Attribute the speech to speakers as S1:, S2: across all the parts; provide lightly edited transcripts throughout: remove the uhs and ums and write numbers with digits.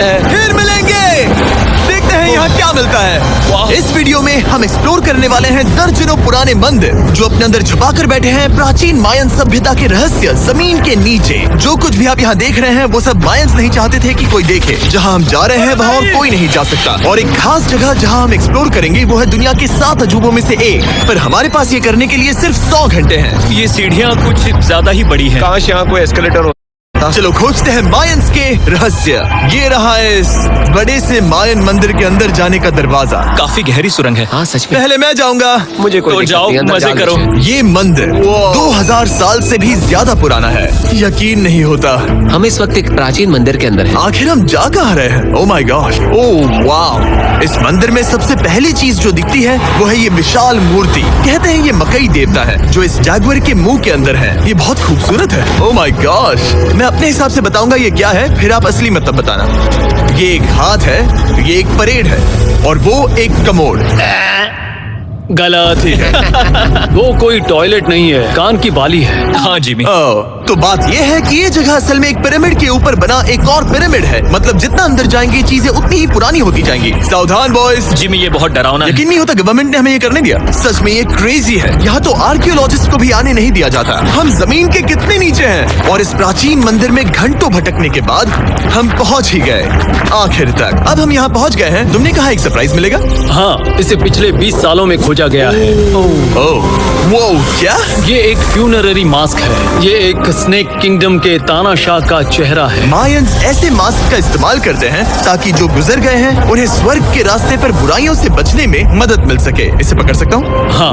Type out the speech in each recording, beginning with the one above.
S1: फिर मिलेंगे। देखते हैं यहाँ क्या मिलता है। इस वीडियो में हम एक्सप्लोर करने वाले हैं दर्जनों पुराने मंदिर जो अपने अंदर छुपा कर बैठे हैं प्राचीन मायन सभ्यता के रहस्य जमीन के नीचे। जो कुछ भी आप यहाँ देख रहे हैं वो सब मायंस नहीं चाहते थे कि कोई देखे। जहाँ हम जा रहे हैं वहाँ और कोई नहीं जा सकता। और एक खास जगह जहाँ हम एक्सप्लोर करेंगे वो है दुनिया के 7 अजूबों में से एक। पर हमारे पास ये करने के लिए सिर्फ 100 घंटे हैं।
S2: ये सीढ़ियाँ कुछ ज्यादा ही बड़ी हैं।
S3: काश यहाँ कोई एस्केलेटर हो।
S1: चलो खोजते हैं मायंस के रहस्य। ये रहा इस बड़े से मायन मंदिर के अंदर जाने का दरवाजा।
S2: काफी गहरी सुरंग है।
S3: हाँ सच में।
S1: पहले मैं जाऊंगा।
S3: मुझे कोई
S2: तो
S3: दिक्कत
S2: जाओ,
S3: नहीं, अंदर
S2: मजे
S3: जाने
S2: करो।
S3: दीजिए।
S1: ये मंदिर 2000 साल से भी ज्यादा पुराना है। यकीन नहीं होता।
S3: हम इस वक्त एक प्राचीन मंदिर के अंदर हैं।
S1: आखिर हम जा कहाँ रहे हैं? ओह माय गॉड, ओह वाव। इस मंदिर में सबसे पहली चीज जो दिखती है वो है ये विशाल मूर्ति। कहते हैं ये मकई देवता है जो इस जागवर के मुंह के अंदर है। ये बहुत खूबसूरत है। ओह माय गॉड, मैं अपने हिसाब से बताऊंगा ये क्या है, फिर आप असली मतलब बताना। ये एक हाथ है, ये एक परेड है और वो एक कमोड।
S4: गलत ही है। वो कोई टॉयलेट नहीं है, कान की बाली है।
S2: हाँ जिमी।
S1: तो बात यह है कि ये जगह असल में एक पिरामिड के ऊपर बना एक और पिरामिड है। मतलब जितना अंदर जाएंगे चीजें उतनी ही पुरानी होती जाएंगी। सावधान बॉयज।
S2: जिमी ये बहुत डरावना है।
S1: यकीन नहीं होता गवर्नमेंट ने हमें ये करने दिया। सच में ये क्रेजी है। यहाँ तो आर्कियोलॉजिस्ट को भी आने नहीं दिया जाता। हम जमीन के कितने नीचे हैं। और इस प्राचीन मंदिर में घंटों भटकने के बाद हम पहुँच ही गए आखिर तक। अब हम यहाँ पहुँच गए हैं। तुमने कहा एक सरप्राइज मिलेगा।
S4: हाँ, इसे पिछले 20 सालों में खोजा गया है।
S1: वो क्या?
S4: ये एक फ्यूनररी मास्क है। ये एक स्नेक किंगडम के तानाशाह का चेहरा है।
S1: मायंस ऐसे मास्क का इस्तेमाल करते हैं ताकि जो गुजर गए हैं उन्हें स्वर्ग के रास्ते पर बुराइयों से बचने में मदद मिल सके। इसे पकड़ सकता हूँ?
S4: हाँ।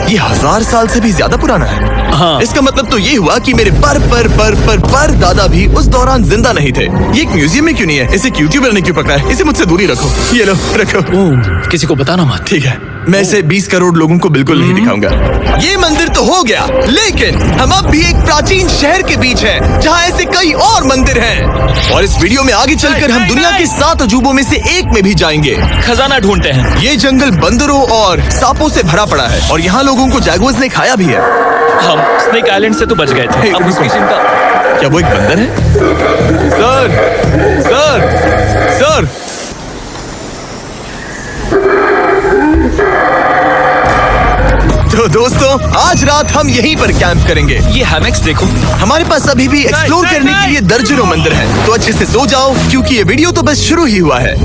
S1: ये 1000 साल से भी ज्यादा पुराना है।
S4: हाँ।
S1: इसका मतलब तो ये हुआ कि मेरे पर दादा भी उस दौरान जिंदा नहीं थे। ये एक म्यूजियम में क्यों नहीं है? इसे यूट्यूबर ने क्यों पकड़ा है? इसे मुझसे दूरी रखो। ये लो रखो।
S4: किसी को बताना मत।
S1: ठीक है, मैं इसे 20 करोड़ लोगों को बिल्कुल नहीं दिखाऊंगा। ये मंदिर तो हो गया, लेकिन हम अब भी एक प्राचीन शहर के बीच हैं, जहाँ ऐसे कई और मंदिर हैं। और इस वीडियो में आगे चलकर हम दुनिया के 7 अजूबों में से एक में भी जाएंगे।
S2: खजाना ढूंढते हैं।
S1: ये जंगल बंदरों और सांपों से भरा पड़ा है और यहाँ लोगों को जैगुआर्स ने खाया भी है।
S2: हम स्नेक आइलैंड से तो बच गए थे। अब उसकी चिंता।
S1: क्या वो एक बंदर है? Sir, sir. तो दोस्तों आज रात हम यहीं पर कैंप करेंगे।
S2: ये हैमेक्स देखो।
S1: हमारे पास अभी भी एक्सप्लोर करने के लिए दर्जनों मंदिर हैं। तो अच्छे से सो जाओ क्योंकि ये वीडियो तो बस शुरू ही हुआ है।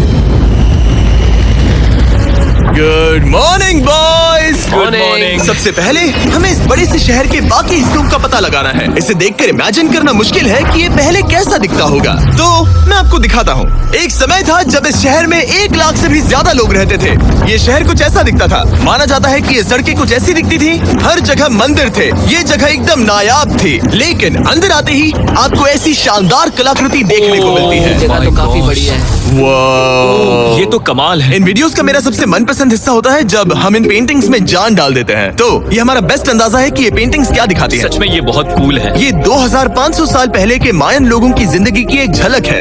S1: Good morning boys.
S2: Good morning.
S1: सबसे पहले हमें इस बड़े से शहर के बाकी हिस्सों का पता लगाना है। इसे देखकर इमेजिन करना मुश्किल है कि ये पहले कैसा दिखता होगा। तो मैं आपको दिखाता हूँ। एक समय था जब इस शहर में 1 लाख से भी ज्यादा लोग रहते थे। ये शहर कुछ ऐसा दिखता था। माना जाता है कि ये सड़कें कुछ ऐसी दिखती थी। हर जगह मंदिर थे। ये जगह एकदम नायाब थी। लेकिन अंदर आते ही आपको ऐसी शानदार कलाकृति देखने को मिलती है।
S3: जगह तो काफी बड़ी है।
S1: वाह,
S2: ये तो कमाल है।
S1: इन वीडियोस का मेरा सबसे मनपसंद हिस्सा होता है जब हम इन पेंटिंग्स में जान डाल देते हैं। तो ये हमारा बेस्ट अंदाजा है कि ये पेंटिंग्स क्या दिखाती हैं।
S2: सच में ये बहुत कूल है।
S1: ये 2500 साल पहले के मायन लोगों की जिंदगी की एक झलक है।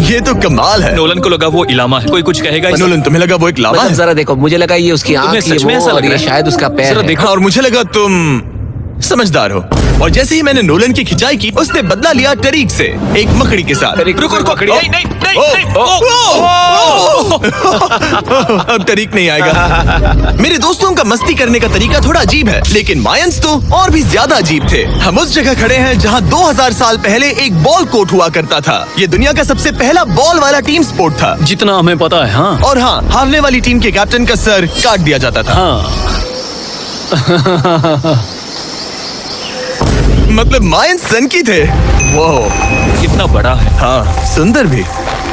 S1: ये तो कमाल है।
S2: नोलन को लगा वो इलामा है। कोई कुछ कहेगा इसे?
S1: नोलन, तुम्हें लगा वो एक लावा
S3: मतलब
S1: है?
S3: जरा देखो, मुझे लगा ये उसकी आँख,
S2: तुम्हें
S3: ये
S2: सच में
S3: वो,
S2: ऐसा लग
S3: और
S2: रहा
S3: ये
S2: है?
S3: शायद उसका पैर
S2: जरा
S3: है।
S2: देखो।
S1: और मुझे लगा तुम समझदार हो। और जैसे ही मैंने नोलन की खिंचाई की उसने बदला लिया टरीक से, एक मकड़ी के साथ।
S2: रुको रुको। नहीं नहीं नहीं,
S1: ओ,
S2: नहीं।
S1: ओ, अब तरीक नहीं आएगा। मेरे दोस्तों का मस्ती करने का तरीका थोड़ा अजीब है, लेकिन मायंस तो और भी ज्यादा अजीब थे। हम उस जगह खड़े हैं जहां 2000 साल पहले एक बॉल कोर्ट हुआ करता था। ये दुनिया का सबसे पहला बॉल वाला टीम स्पोर्ट था।
S4: जितना हमें पता है। हाँ।
S1: और हाँ, हारने वाली टीम के कैप्टन का सर काट दिया जाता था।
S4: हाँ।
S1: मतलब मायंस सन की थे। वो
S2: कितना बड़ा है।
S1: हाँ, सुंदर भी।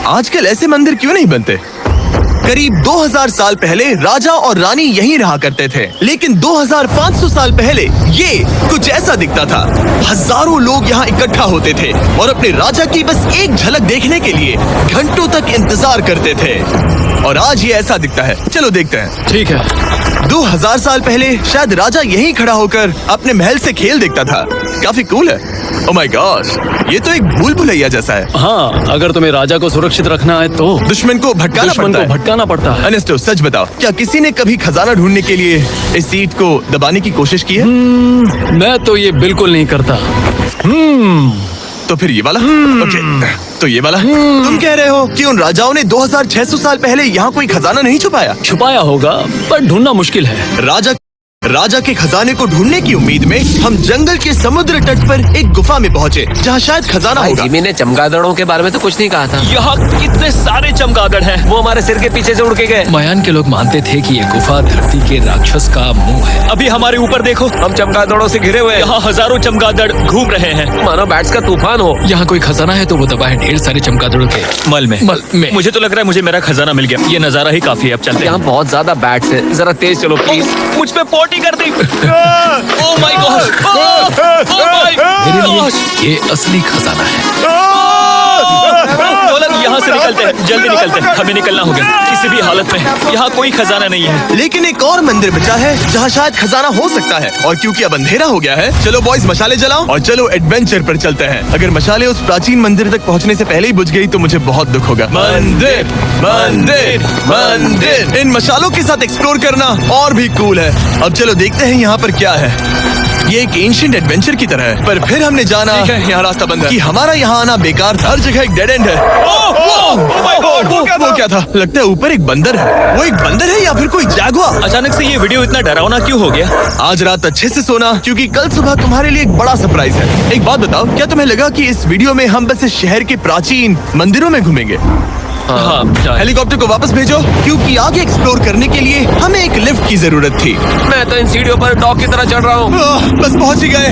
S1: आजकल ऐसे मंदिर क्यों नहीं बनते? करीब 2000 साल पहले राजा और रानी यहीं रहा करते थे, लेकिन 2500 साल पहले ये कुछ ऐसा दिखता था। हजारों लोग यहाँ इकट्ठा होते थे और अपने राजा की बस एक झलक देखने के लिए घंटों तक इंतजार करते थे। और आज ये ऐसा दिखता है। चलो देखते हैं।
S4: ठीक है।
S1: 2000 साल पहले शायद राजा यहीं खड़ा होकर अपने महल से खेल देखता था। काफी कूल है। ओह माय गॉड, ये तो एक भूल भुलैया जैसा है।
S4: हाँ, अगर तुम्हें राजा को सुरक्षित रखना है तो
S1: दुश्मन को भटकाना
S4: पड़ता है।
S1: अनेस्टो, सच बताओ, क्या किसी ने कभी खजाना ढूंढने के लिए इस सीट को दबाने की कोशिश की है?
S4: मैं तो ये बिल्कुल नहीं करता।
S1: तो फिर ये वाला ओके, तो ये वाला तुम कह रहे हो कि उन राजाओं ने 2600 साल पहले यहाँ कोई खजाना नहीं छुपाया?
S4: छुपाया होगा पर ढूंढना मुश्किल है।
S1: राजा के खजाने को ढूंढने की उम्मीद में हम जंगल के समुद्र तट पर एक गुफा में पहुँचे जहाँ शायद खजाना
S3: भाई
S1: होगा।
S3: जिमी ने चमगादड़ों के बारे में तो कुछ नहीं कहा था।
S2: यहाँ कितने सारे चमगादड़ हैं।
S3: वो हमारे सिर के पीछे से उड़ के गए।
S4: मायान के लोग मानते थे कि ये गुफा धरती के राक्षस का मुंह है।
S2: अभी हमारे ऊपर देखो,
S3: हम चमगादड़ों से घिरे हुए हैं।
S2: यहाँ हजारों चमगादड़ घूम रहे हैं।
S3: मानो बैट्स का तूफान हो।
S4: यहाँ कोई खजाना है तो वो दबा है ढेर सारे चमगादड़ों के
S2: मल में। मुझे तो लग रहा है मुझे मेरा खजाना मिल गया। ये नजारा ही काफी है। अब चलते
S3: यहाँ
S2: हैं।
S3: बहुत ज्यादा बैट्स है, जरा तेज चलो प्लीज।
S2: मुझ पे पोटी कर दी। Oh my god, oh my
S4: मेरे
S2: गॉड।
S4: लिए ये असली खजाना है।
S2: डॉलर, यहाँ से निकलते हैं, जल्दी निकलते हैं, हमें निकलना होगा किसी भी हालत में। यहाँ कोई खजाना नहीं है।
S1: लेकिन एक और मंदिर बचा है जहाँ शायद खजाना हो सकता है, और क्योंकि अब अंधेरा हो गया है, चलो बॉयज मशाले जलाओ और चलो एडवेंचर पर चलते हैं। अगर मशाले उस प्राचीन मंदिर तक पहुँचने से पहले ही बुझ गई तो मुझे बहुत दुख होगा। मंदिर मंदिर मंदिर, इन मशालों के साथ एक्सप्लोर करना और भी कूल है। अब चलो देखते हैं यहाँ पर क्या है। ये एक एंशिएंट एडवेंचर की तरह है, पर फिर हमने जाना
S2: ठीक है, यहाँ रास्ता बंद है।
S1: कि हमारा यहाँ आना बेकार था। हर जगह एक डेड एंड है। वो क्या था? लगता है ऊपर एक बंदर है। वो एक बंदर है या फिर कोई जैगुआर?
S2: अचानक से ये वीडियो इतना डरावना क्यों हो गया?
S1: आज रात अच्छे से सोना, क्योंकि कल सुबह तुम्हारे लिए एक बड़ा सरप्राइज है। एक बात बताओ, क्या तुम्हें लगा कि इस वीडियो में हम बस इस शहर के प्राचीन मंदिरों में घूमेंगे?
S2: हाँ,
S1: हेलीकॉप्टर को वापस भेजो, क्योंकि आगे एक्सप्लोर करने के लिए हमें एक लिफ्ट की जरूरत थी।
S3: मैं तो इन सीढ़ियों पर डॉग की तरह चढ़ रहा हूँ।
S1: बस पहुंच ही गए।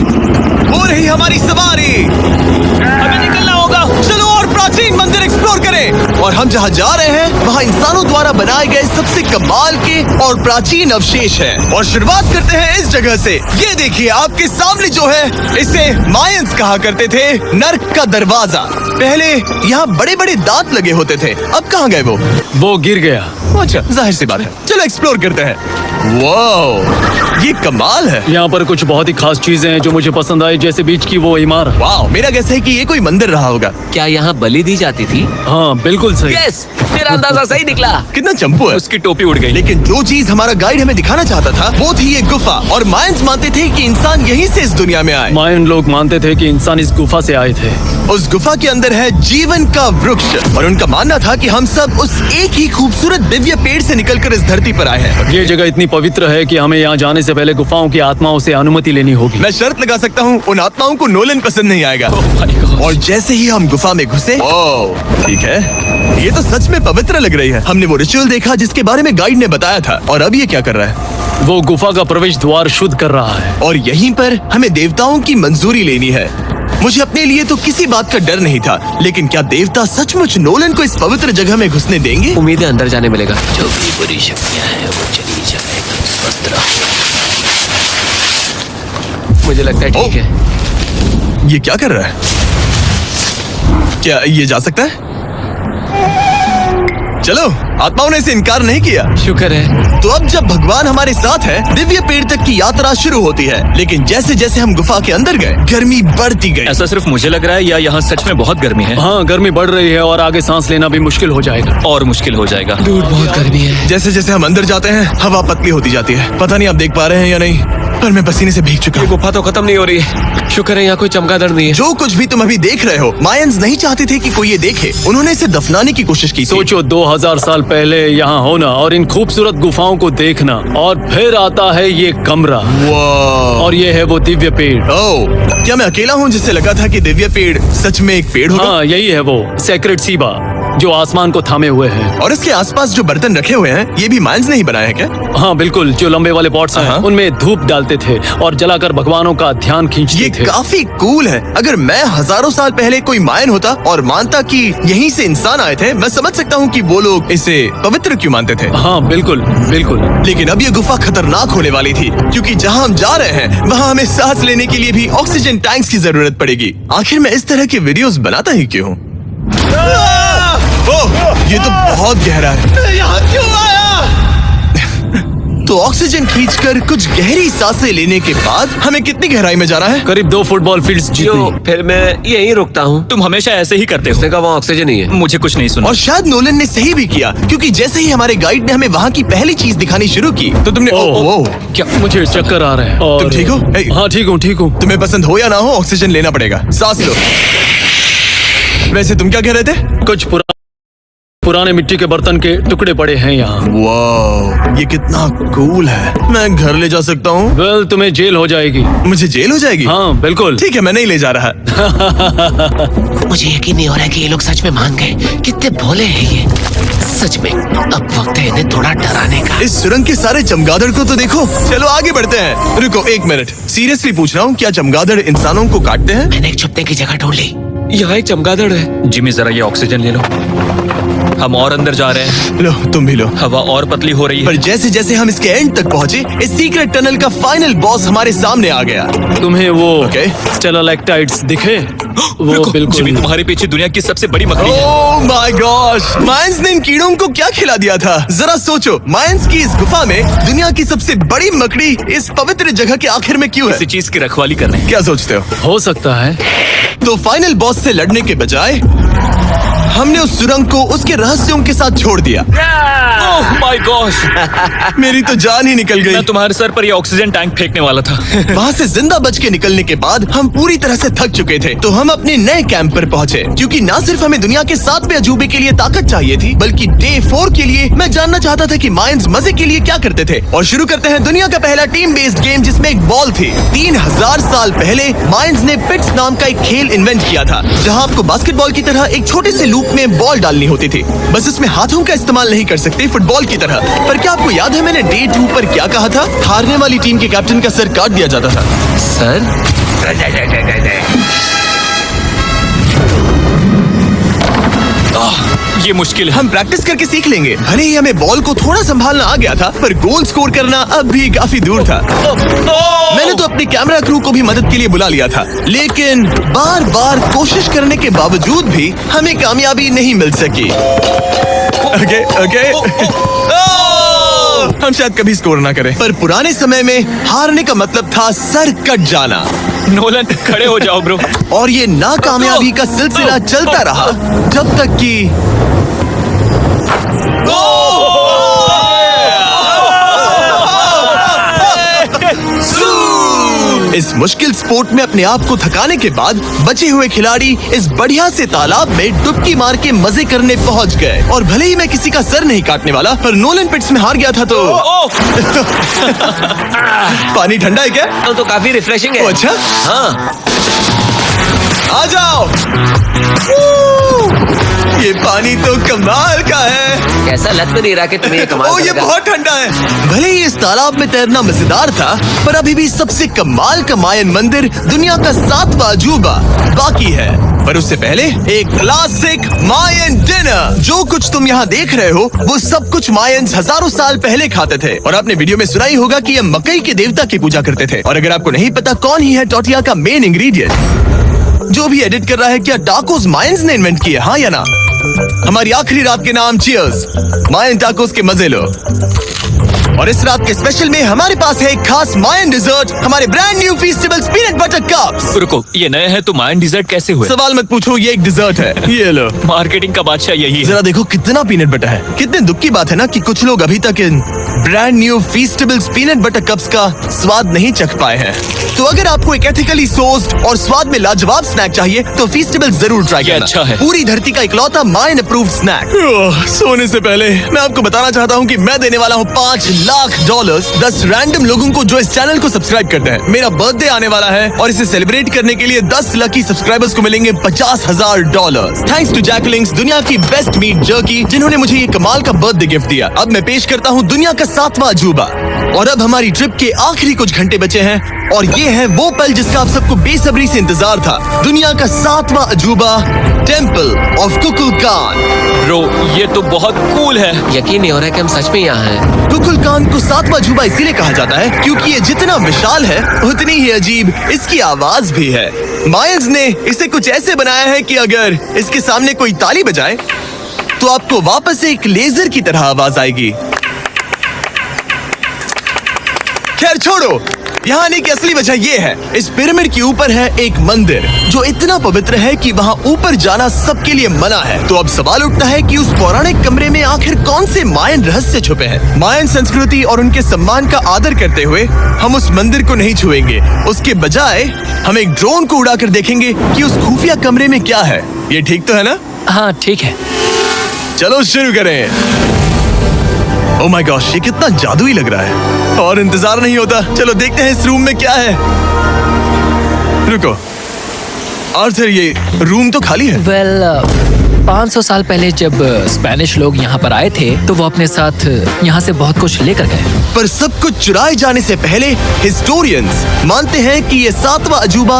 S1: हो रही हमारी सवारी।
S2: हमें निकलना होगा।
S1: चलो और प्राचीन मंदिर एक्सप्लोर करें। और हम जहाँ जा रहे हैं वहाँ इंसानों द्वारा बनाए गए सबसे कमाल के और प्राचीन अवशेष हैं। और शुरुआत करते हैं इस जगह से। ये देखिए आपके सामने जो है, इसे मायंस कहा करते थे नर्क का दरवाजा। पहले यहाँ बड़े बड़े दांत लगे होते थे, अब कहाँ गए वो
S4: गिर गया।
S1: अच्छा, जाहिर सी बात है। चलो एक्सप्लोर करते हैं। वाओ, ये कमाल है।
S4: यहाँ पर कुछ बहुत ही खास चीजें हैं जो मुझे पसंद आई, जैसे बीच की वो इमारत।
S1: वाओ, मेरा गैस है कि ये कोई मंदिर रहा होगा।
S3: क्या यहाँ बलि दी जाती थी?
S4: हाँ बिल्कुल सही।
S3: यस, मेरा अंदाजा सही निकला।
S1: कितना चंपू है।
S2: उसकी टोपी उड़ गई।
S1: लेकिन जो चीज हमारा गाइड हमें दिखाना चाहता था वो थी ये गुफा। और मायंस मानते थे कि इंसान यहीं से इस दुनिया में आए।
S4: मायन लोग मानते थे कि इंसान इस गुफा से आए थे।
S1: उस गुफा के अंदर है जीवन का वृक्ष, और उनका मानना था कि हम सब उस एक ही खूबसूरत दिव्य पेड़ से निकलकर इस धरती पर आए हैं।
S4: ये जगह इतनी पवित्र है कि हमें यहाँ जाने से पहले गुफाओं की आत्माओं से अनुमति लेनी होगी।
S1: मैं शर्त लगा सकता हूँ उन आत्माओं को नोलन पसंद नहीं आएगा। और जैसे ही हम गुफा में घुसे, ओह ठीक है, ये तो सच में पवित्र लग रही है। हमने वो रिचुअल देखा जिसके बारे में गाइड ने बताया था। और अब ये क्या कर रहा है?
S4: वो गुफा का प्रवेश द्वार शुद्ध कर रहा है।
S1: और यहीं पर हमें देवताओं की मंजूरी लेनी है। मुझे अपने लिए तो किसी बात का डर नहीं था, लेकिन क्या देवता सचमुच नोलन को इस पवित्र जगह में घुसने देंगे?
S3: उम्मीद है अंदर जाने मिलेगा। जो भी बुरी शक्तियाँ हैं वो चली जाएगा। स्वस्थ रहो। मुझे लगता है ठीक है।
S1: ये क्या कर रहा है? क्या ये जा सकता है? चलो, आत्माओं ने इसे इनकार नहीं किया।
S3: शुक्र है।
S1: तो अब जब भगवान हमारे साथ है, दिव्य पेड़ तक की यात्रा शुरू होती है। लेकिन जैसे जैसे हम गुफा के अंदर गए, गर्मी बढ़ती गई।
S2: ऐसा सिर्फ मुझे लग रहा है या यहाँ सच में बहुत गर्मी है?
S4: हाँ, गर्मी बढ़ रही है और आगे सांस लेना भी मुश्किल हो जाएगा।
S2: और मुश्किल हो जाएगा।
S3: दूर बहुत गर्मी है।
S1: जैसे जैसे हम अंदर जाते हैं, हवा पतली होती जाती है। पता नहीं आप देख पा रहे हैं या नहीं, पर मैं पसीने से भीग चुका
S3: ये
S1: हूँ।
S3: गुफा तो खत्म नहीं हो रही है। शुक्र है यहाँ कोई चमगादड़ नहीं है।
S1: जो कुछ भी तुम अभी देख रहे हो, मायंस नहीं चाहते थे कि कोई ये देखे। उन्होंने इसे दफनाने की कोशिश की थी।
S4: सोचो 2000 साल पहले यहाँ होना और इन खूबसूरत गुफाओं को देखना, और फिर आता है ये कमरा,
S1: वाह।
S4: और ये है वो दिव्य पेड़।
S1: ओह, क्या मैं अकेला हूँ जिससे लगा था कि दिव्य पेड़ सच में एक पेड़ होगा?
S4: हाँ, यही है वो सेक्रेड सीबा जो आसमान को थामे हुए है।
S1: और इसके आसपास जो बर्तन रखे हुए हैं, ये भी मायंस ने ही बनाए हैं क्या?
S4: हाँ बिल्कुल, जो लंबे वाले पॉट्स हैं,
S1: हाँ।
S4: उनमें धूप डालते थे और जलाकर भगवानों का ध्यान खींचते
S1: ये
S4: थे।
S1: काफी कूल है। अगर मैं हजारों साल पहले कोई मायन होता और मानता कि यहीं से इंसान आए थे, मैं समझ सकता हूँ कि वो लोग इसे पवित्र क्यों मानते थे।
S4: हाँ बिल्कुल बिल्कुल।
S1: लेकिन अब ये गुफा खतरनाक होने वाली थी, क्योंकि जहाँ हम जा रहे हैं वहाँ हमें सांस लेने के लिए भी ऑक्सीजन टैंक्स की जरूरत पड़ेगी। आखिर मैं इस तरह के वीडियोस बनाता ही क्यों हूँ? ओह, ये तो बहुत गहरा है। यहाँ क्यों आया? तो ऑक्सीजन खींचकर कुछ गहरी सांसें लेने के बाद हमें कितनी गहराई में जाना है?
S4: करीब 2 फुटबॉल फील्ड्स
S3: जो
S4: जितनी।
S3: फिर मैं यहीं रुकता हूँ।
S2: तुम हमेशा ऐसे ही करते हो।
S3: उसने कहा वहाँ ऑक्सीजन नहीं है।
S2: मुझे कुछ नहीं सुना।
S1: और शायद नोलन ने सही भी किया, क्योंकि जैसे ही हमारे गाइड ने हमें वहाँ की पहली चीज दिखानी शुरू की तो तुमने
S4: ओह,
S1: क्या
S4: मुझे चक्कर आ रहे हैं। और
S1: तुम ठीक हो?
S4: हाँ ठीक हूँ ठीक हूँ।
S1: तुम्हें पसंद हो या ना हो, ऑक्सीजन लेना पड़ेगा। सांस लो। वैसे तुम क्या कह रहे थे?
S4: कुछ पुराने मिट्टी के बर्तन के टुकड़े पड़े हैं यहाँ।
S1: वाह, ये कितना कूल है। मैं घर ले जा सकता हूँ?
S4: वेल, तुम्हें जेल हो जाएगी।
S1: मुझे जेल हो जाएगी?
S4: हाँ बिल्कुल।
S1: ठीक है, मैं नहीं ले जा रहा।
S3: मुझे यकीन नहीं हो रहा है कि ये लोग सच में मान गए। कितने भोले हैं ये। सच में अब वक्त है इन्हें थोड़ा डराने का।
S1: इस सुरंग के सारे चमगादड़ को तो देखो। चलो आगे बढ़ते हैं। रुको एक मिनट, सीरियसली पूछ रहा हूँ, क्या चमगादड़ इंसानों को काटते हैं?
S3: मैंने एक छुपने की जगह ढूंढ ली।
S2: यहाँ एक चमगादड़ है। जिमी जरा ये ऑक्सीजन ले लो। हम और अंदर जा रहे हैं।
S1: लो तुम भी लो।
S2: हवा और पतली हो रही
S1: पर
S2: है।
S1: जैसे जैसे हम इसके एंड तक पहुँचे, इस सीक्रेट टनल का फाइनल बॉस हमारे सामने आ गया।
S4: तुम्हें वो
S1: ओके।
S4: स्टेलाक्टाइट्स दिखे? वो
S2: रुको,
S4: बिल्कुल
S2: जिमी तुम्हारे पीछे दुनिया की सबसे बड़ी मकड़ी है।
S1: ओह माय गॉश, मायंस ने इन कीड़ों को क्या खिला दिया था? जरा सोचो, मायंस की इस गुफा में दुनिया की सबसे बड़ी मकड़ी इस पवित्र जगह के आखिर में क्यों है?
S2: किसी चीज की रखवाली कर रहे हैं।
S1: क्या सोचते हो?
S4: सकता है।
S1: तो फाइनल बॉस से लड़ने के बजाय हमने उस सुरंग को उसके रहस्यों के साथ छोड़ दिया।
S2: ओह माय गॉश,
S1: मेरी तो जान ही निकल गई।
S2: मैं तुम्हारे सर पर ये ऑक्सीजन टैंक फेंकने वाला था।
S1: वहाँ से जिंदा बच के निकलने के बाद हम पूरी तरह से थक चुके थे, तो हम अपने नए कैंप पर पहुँचे। क्योंकि न सिर्फ हमें दुनिया के 7वें अजूबे के लिए ताकत चाहिए थी, बल्कि डे 4 के लिए मैं जानना चाहता था कि मायंस मजे के लिए क्या करते थे। और शुरू करते हैं दुनिया का पहला टीम बेस्ड गेम, जिसमें एक बॉल थी। 3000 साल पहले मायंस ने पिट्स नाम का एक खेल इन्वेंट किया था, जहाँ आपको बास्केटबॉल की तरह एक छोटे से लूप में बॉल डालनी होती थी। बस इसमें हाथों का इस्तेमाल नहीं कर सकते फुटबॉल की तरह। पर क्या आपको याद है मैंने डे 2 पर क्या कहा था? हारने वाली टीम के कैप्टन का सर काट दिया जाता था।
S3: सर
S2: ये मुश्किल है।
S1: हम प्रैक्टिस करके सीख लेंगे। भले ही हमें बॉल को थोड़ा संभालना आ गया था, पर गोल स्कोर करना अब भी काफी दूर था। मैंने तो अपने कैमरा क्रू को भी मदद के लिए बुला लिया था, लेकिन बार बार कोशिश करने के बावजूद भी हमें कामयाबी नहीं मिल सकी। ओके हम शायद कभी स्कोर ना करें, पर पुराने समय में हारने का मतलब था सर कट जाना।
S2: नोलन खड़े हो जाओ ब्रो।
S1: और ये नाकामयाबी का सिलसिला चलता रहा जब तक कि इस मुश्किल स्पोर्ट में अपने आप को थकाने के बाद बचे हुए खिलाड़ी इस बढ़िया से तालाब में डुबकी मार के मजे करने पहुंच गए। और भले ही मैं किसी का सर नहीं काटने वाला, पर नोलन पिट्स में हार गया था तो पानी ठंडा है क्या?
S3: तो काफी रिफ्रेशिंग है।
S1: अच्छा
S3: हाँ,
S1: आ जाओ। ये पानी तो कमाल का है।
S3: कैसा लग तो नहीं रहा कि तुम्हें ये कमाल
S1: ये
S3: करेगा।
S1: बहुत ठंडा है। भले ही इस तालाब में तैरना मजेदार था, पर अभी भी सबसे कमाल का मायन मंदिर दुनिया का 7वां अजूबा बाकी है। पर उससे पहले एक क्लासिक मायन डिनर। जो कुछ तुम यहाँ देख रहे हो, वो सब कुछ मायंस हजारों साल पहले खाते थे। और आपने वीडियो में सुना ही होगा कि ये मकई के देवता की पूजा करते थे। और अगर आपको नहीं पता कौन ही है टोटिया का मेन इंग्रेडिएंट, जो भी एडिट कर रहा है, क्या टाकोस मायंस ने इन्वेंट किए? हाँ या ना? हमारी आखिरी रात के नाम चीयर्स, मायन टाकोस के मजे लो। और इस रात के स्पेशल में हमारे पास है एक खास मायन डिजर्ट, हमारे brand new Feastables peanut butter cups.
S2: रुको, ये नए हैं तो मायन डिजर्ट कैसे हुए?
S1: सवाल मत पूछो, ये एक डिजर्ट है। ये लो।
S2: मार्केटिंग का बादशाह यही है।
S1: जरा देखो कितना पीनट बटर है। कितने दुख की बात है ना कि कुछ लोग अभी तक इन brand new Feastables peanut butter cups का स्वाद नहीं चख पाए हैं। तो अगर आपको एक एथिकली सोर्स्ड और स्वाद में लाजवाब स्नैक चाहिए, तो फीस्टेबल जरूर ट्राई
S2: ये
S1: करना।
S2: अच्छा है।
S1: पूरी धरती का इकलौता मायन अप्रूव्ड स्नैक। सोने से पहले मैं आपको बताना चाहता हूँ कि मैं देने वाला हूँ $5 लाख 10 रैंडम लोगों को जो इस चैनल को सब्सक्राइब करते हैं। मेरा बर्थडे आने वाला है और इसे सेलिब्रेट करने के लिए 10 लकी सब्सक्राइबर्स को मिलेंगे $50,000। थैंक्स टू जैकलिंग्स, दुनिया की बेस्ट मीट जर्की, जिन्होंने मुझे ये कमाल का बर्थडे गिफ्ट दिया। अब मैं पेश करता हूँ दुनिया का 7वां अजूबा। और अब हमारी ट्रिप के आखिरी कुछ घंटे बचे हैं, और ये है वो पल जिसका आप सबको बेसब्री से इंतजार था। दुनिया का 7वां अजूबा, टेम्पल ऑफ कुकुलकान।
S2: ब्रो, ये तो बहुत कूल है।
S3: यकीन नहीं हो रहा है कि हम सच में यहाँ हैं।
S1: कुकुलकान को 7वां अजूबा इसीलिए कहा जाता है क्योंकि ये जितना विशाल है, उतनी ही अजीब इसकी आवाज भी है। मायंस ने इसे कुछ ऐसे बनाया है कि अगर इसके सामने कोई ताली बजाए, तो आपको वापस एक लेजर की तरह आवाज आएगी। खैर छोड़ो, यहाँ आने की असली वजह ये है, इस पिरामिड के ऊपर है एक मंदिर जो इतना पवित्र है कि वहाँ ऊपर जाना सबके लिए मना है। तो अब सवाल उठता है कि उस पौराणिक कमरे में आखिर कौन से मायन रहस्य छुपे हैं। मायन संस्कृति और उनके सम्मान का आदर करते हुए हम उस मंदिर को नहीं छुएंगे। उसके बजाय हम एक ड्रोन को उड़ाकर देखेंगे कि उस खुफिया कमरे में क्या है। ये ठीक तो है ना?
S2: हाँ ठीक है।
S1: चलो शुरू करें। ओह माय गॉश, ये कितना जादुई लग रहा है और इंतजार नहीं होता। चलो देखते हैं इस रूम में क्या है। रुको आर्थर, ये रूम तो खाली है।
S2: वेल 500 साल पहले जब स्पेनिश लोग यहाँ पर आए थे तो वो अपने साथ यहाँ से बहुत कुछ लेकर गए।
S1: पर सब कुछ चुराए जाने से पहले हिस्टोरियंस मानते हैं कि ये 7वां अजूबा